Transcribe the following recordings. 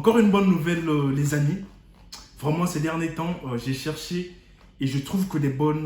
Encore une bonne nouvelle, les amis. Vraiment, ces derniers temps, j'ai cherché et je trouve que des bonnes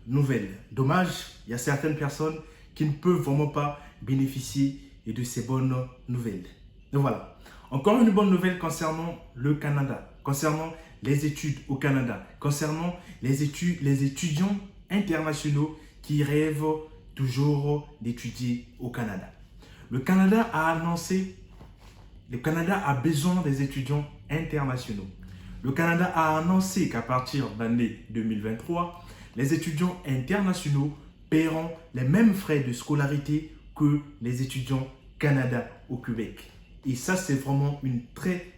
nouvelles. Dommage, il y a certaines personnes qui ne peuvent vraiment pas bénéficier de ces bonnes nouvelles. Et voilà. Encore une bonne nouvelle concernant le Canada, concernant les études au Canada, concernant les étudiants internationaux qui rêvent toujours d'étudier au Canada. Le Canada a annoncé Le Canada a besoin des étudiants internationaux. Le Canada a annoncé qu'à partir de l'année 2023, les étudiants internationaux paieront les mêmes frais de scolarité que les étudiants Canada au Québec. Et ça, c'est vraiment une très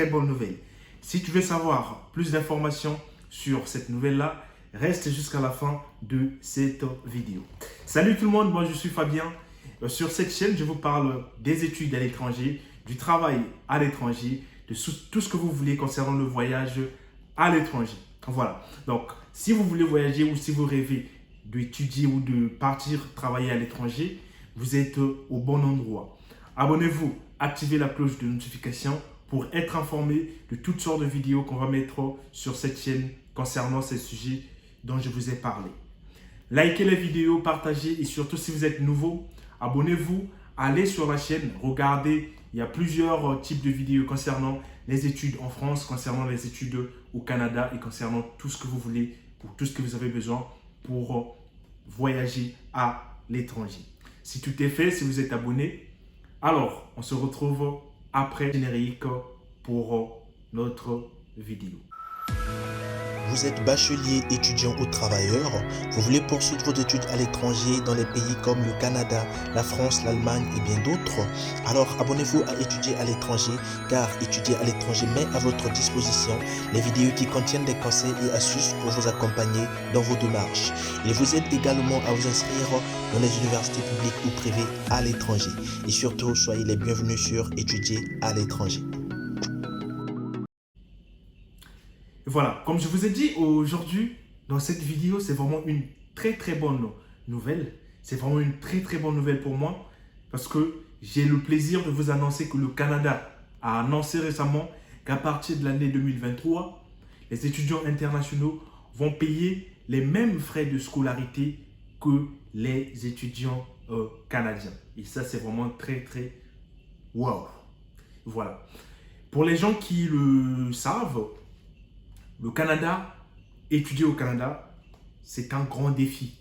bonne nouvelle. Si tu veux savoir plus d'informations sur cette nouvelle-là, reste jusqu'à la fin de cette vidéo. Salut tout le monde, moi je suis Fabien. Sur cette chaîne, je vous parle des études à l'étranger, du travail à l'étranger, de tout ce que vous voulez concernant le voyage à l'étranger. Voilà. Donc, si vous voulez voyager ou si vous rêvez d'étudier ou de partir travailler à l'étranger, vous êtes au bon endroit. Abonnez-vous, activez la cloche de notification pour être informé de toutes sortes de vidéos qu'on va mettre sur cette chaîne concernant ces sujets dont je vous ai parlé. Likez les vidéos, partagez et surtout si vous êtes nouveau, abonnez-vous, allez sur la chaîne, regardez, il y a plusieurs types de vidéos concernant les études en France, concernant les études au Canada et concernant tout ce que vous voulez, pour tout ce que vous avez besoin pour voyager à l'étranger. Si tout est fait, si vous êtes abonné, alors on se retrouve après le générique pour notre vidéo. Vous êtes bachelier, étudiant ou travailleur, vous voulez poursuivre vos études à l'étranger dans les pays comme le Canada, la France, l'Allemagne et bien d'autres? Alors abonnez-vous à Étudier à l'étranger car Étudier à l'étranger met à votre disposition les vidéos qui contiennent des conseils et astuces pour vous accompagner dans vos démarches. Il vous aide également à vous inscrire dans les universités publiques ou privées à l'étranger. Et surtout, soyez les bienvenus sur Étudier à l'étranger. Voilà, comme je vous ai dit aujourd'hui, dans cette vidéo, c'est vraiment une très bonne nouvelle. C'est vraiment une très bonne nouvelle pour moi parce que j'ai le plaisir de vous annoncer que le Canada a annoncé récemment qu'à partir de l'année 2023, les étudiants internationaux vont payer les mêmes frais de scolarité que les étudiants canadiens. Et ça, c'est vraiment très wow. Voilà. Pour les gens qui le savent, le Canada, étudier au Canada, c'est un grand défi.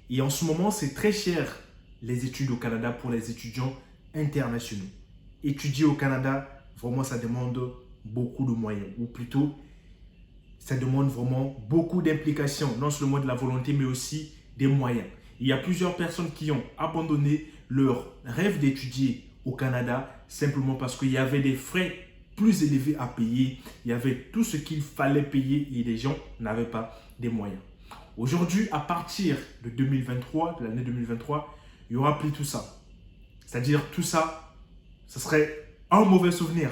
Et en ce moment, c'est très cher les études au Canada pour les étudiants internationaux. Étudier au Canada, vraiment, ça demande beaucoup de moyens. Ou plutôt, ça demande vraiment beaucoup d'implications. Non seulement de la volonté, mais aussi des moyens. Il y a plusieurs personnes qui ont abandonné leur rêve d'étudier au Canada simplement parce qu'il y avait des frais plus élevé à payer, il y avait tout ce qu'il fallait payer et les gens n'avaient pas des moyens. Aujourd'hui, à partir de 2023, de l'année 2023, il n'y aura plus tout ça. C'est-à-dire tout ça, ce serait un mauvais souvenir.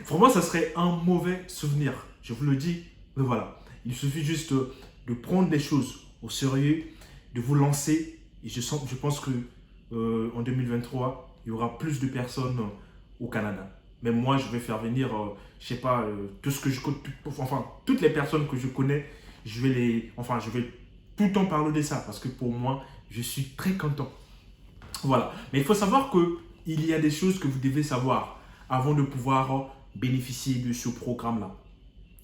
Vraiment, ça serait un mauvais souvenir. Je vous le dis, mais voilà. Il suffit juste de prendre les choses au sérieux, de vous lancer. Et je pense que en 2023, il y aura plus de personnes au Canada. Mais moi, je vais faire venir, je sais pas, tout ce que je connais, enfin, toutes les personnes que je connais, je vais tout le temps parler de ça parce que pour moi, je suis très content. Voilà. Mais il faut savoir qu'il y a des choses que vous devez savoir avant de pouvoir bénéficier de ce programme-là.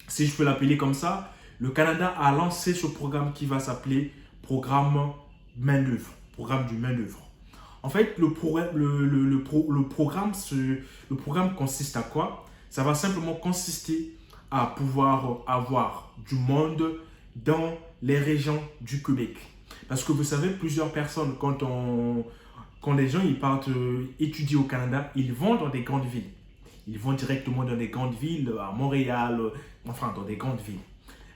Si je peux l'appeler comme ça, le Canada a lancé ce programme qui va s'appeler Programme main-d'œuvre, Programme du main-d'œuvre. En fait, le programme consiste à quoi? Ça va simplement consister à pouvoir avoir du monde dans les régions du Québec. Parce que vous savez, plusieurs personnes, quand les gens ils partent étudier au Canada, ils vont dans des grandes villes. Ils vont directement dans des grandes villes, à Montréal, enfin dans des grandes villes.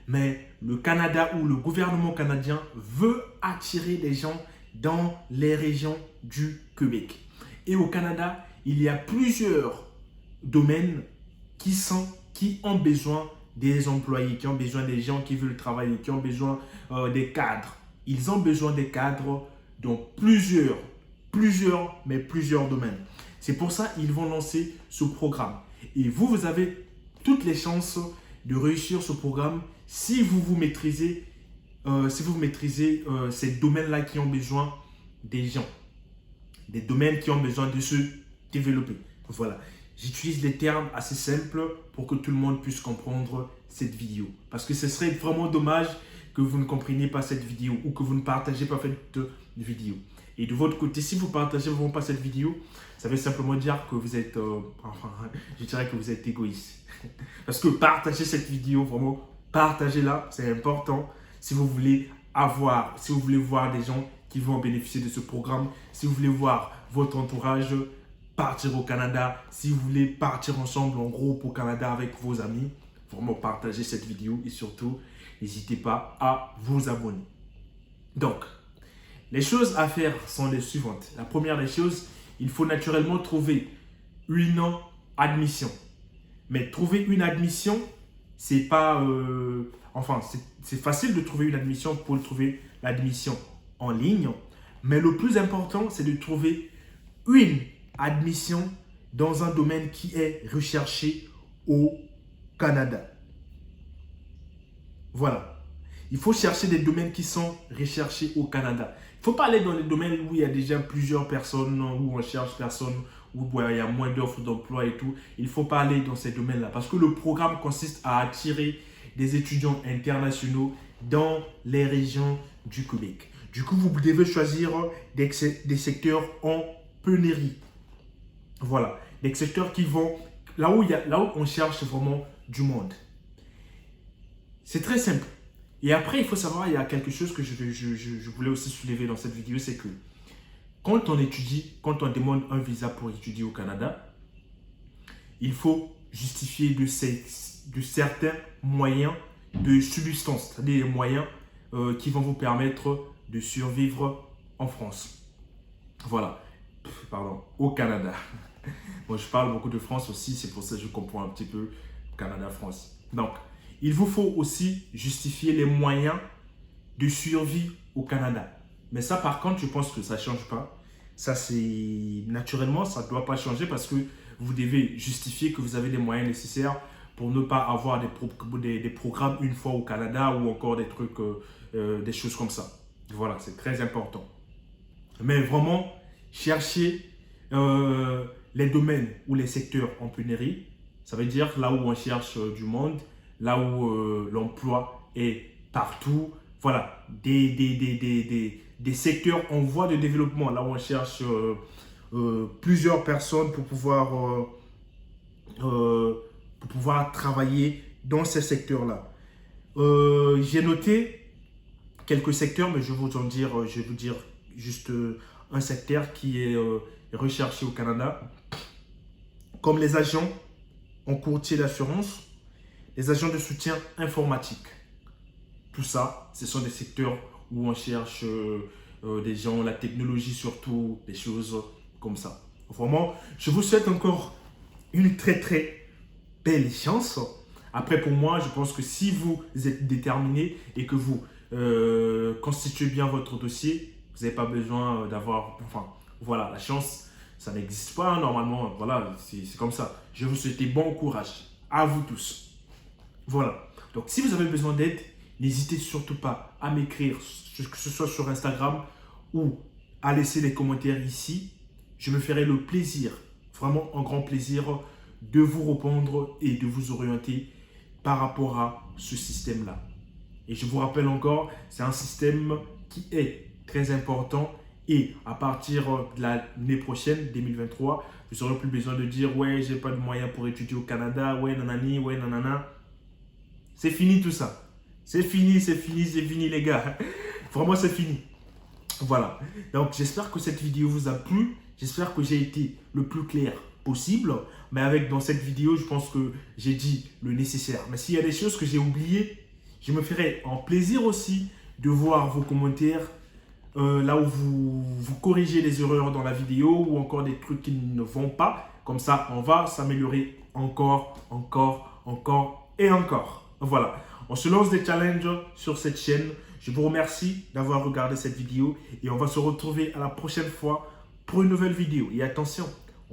Mais le Canada ou le gouvernement canadien veut attirer les gens dans les régions du Québec. Et au Canada, il y a plusieurs domaines qui ont besoin des employés, qui ont besoin des gens qui veulent travailler, qui ont besoin des cadres. Ils ont besoin des cadres dans plusieurs domaines. C'est pour ça qu'ils vont lancer ce programme. Et vous avez toutes les chances de réussir ce programme si vous maîtrisez, ces domaines-là qui ont besoin des gens. Des domaines qui ont besoin de se développer. Voilà. J'utilise des termes assez simples pour que tout le monde puisse comprendre cette vidéo. Parce que ce serait vraiment dommage que vous ne compreniez pas cette vidéo ou que vous ne partagez pas cette vidéo. Et de votre côté, si vous ne partagez vraiment pas cette vidéo, ça veut simplement dire que vous êtes, je dirais que vous êtes égoïste. Parce que partagez cette vidéo, vraiment, partagez-la, c'est important. Si vous voulez voir des gens qui vont bénéficier de ce programme, si vous voulez voir votre entourage partir au Canada, si vous voulez partir ensemble en groupe au Canada avec vos amis, vraiment partagez cette vidéo et surtout, n'hésitez pas à vous abonner. Donc, les choses à faire sont les suivantes. La première des choses, il faut naturellement trouver une admission. Mais trouver une admission, c'est pas... c'est facile de trouver une admission pour trouver l'admission en ligne. Mais le plus important, c'est de trouver une admission dans un domaine qui est recherché au Canada. Voilà. Il faut chercher des domaines qui sont recherchés au Canada. Il ne faut pas aller dans les domaines où il y a déjà plusieurs personnes, où on cherche personne, où il y a moins d'offres d'emploi et tout. Il ne faut pas aller dans ces domaines-là parce que le programme consiste à attirer des étudiants internationaux dans les régions du Québec. Du coup, vous devez choisir des secteurs en pénurie. Voilà, des secteurs qui vont là où on cherche vraiment du monde. C'est très simple. Et après, il faut savoir, il y a quelque chose que je voulais aussi soulever dans cette vidéo, c'est que quand on demande un visa pour étudier au Canada, il faut justifier de certains moyens de subsistance, c'est-à-dire des moyens qui vont vous permettre de survivre en France. Voilà, au Canada. Moi, je parle beaucoup de France aussi, c'est pour ça que je comprends un petit peu Canada-France. Donc, il vous faut aussi justifier les moyens de survie au Canada. Mais ça, par contre, je pense que ça ne change pas. Ça, c'est naturellement, ça ne doit pas changer parce que vous devez justifier que vous avez les moyens nécessaires pour ne pas avoir des programmes une fois au Canada ou encore des trucs, des choses comme ça. Voilà, c'est très important. Mais vraiment, cherchez les domaines ou les secteurs en pénurie. Ça veut dire là où on cherche du monde, là où l'emploi est partout. Voilà, des secteurs en voie de développement, là où on cherche plusieurs personnes pour pouvoir travailler dans ces secteurs-là. J'ai noté quelques secteurs, mais je vais vous dire juste un secteur qui est recherché au Canada, comme les agents en courtier d'assurance, les agents de soutien informatique. Tout ça, ce sont des secteurs où on cherche des gens, la technologie surtout, des choses comme ça. Vraiment, je vous souhaite encore une très très belle chance. Après, pour moi, je pense que si vous êtes déterminé et que vous constituez bien votre dossier, vous n'avez pas besoin d'avoir... Enfin, voilà, la chance, ça n'existe pas normalement. Voilà, c'est comme ça. Je vous souhaite bon courage à vous tous. Voilà. Donc, si vous avez besoin d'aide, n'hésitez surtout pas à m'écrire, que ce soit sur Instagram ou à laisser des commentaires ici. Je me ferai le plaisir, vraiment un grand plaisir, de vous répondre et de vous orienter par rapport à ce système-là. Et je vous rappelle encore, c'est un système qui est très important et à partir de l'année prochaine, 2023, vous n'aurez plus besoin de dire « ouais, j'ai pas de moyens pour étudier au Canada, ouais, nanani, ouais, nanana ». C'est fini tout ça. C'est fini les gars. Vraiment, c'est fini. Voilà. Donc, j'espère que cette vidéo vous a plu. J'espère que j'ai été le plus clair possible. Mais dans cette vidéo, je pense que j'ai dit le nécessaire. Mais s'il y a des choses que j'ai oubliées, je me ferai un plaisir aussi de voir vos commentaires. Là où vous corrigez les erreurs dans la vidéo ou encore des trucs qui ne vont pas. Comme ça, on va s'améliorer encore et encore. Voilà. On se lance des challenges sur cette chaîne. Je vous remercie d'avoir regardé cette vidéo et on va se retrouver à la prochaine fois pour une nouvelle vidéo. Et attention,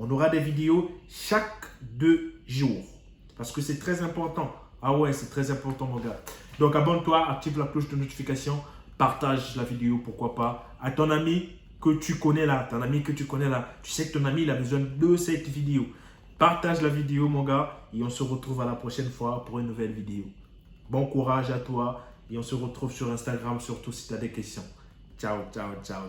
On aura des vidéos chaque 2 jours. Parce que c'est très important. Ah ouais, c'est très important, mon gars. Donc, abonne-toi, active la cloche de notification, partage la vidéo, pourquoi pas, à ton ami que tu connais là. Tu sais que ton ami il a besoin de cette vidéo. Partage la vidéo, mon gars, et on se retrouve à la prochaine fois pour une nouvelle vidéo. Bon courage à toi et on se retrouve sur Instagram, surtout si tu as des questions. Ciao, ciao, ciao.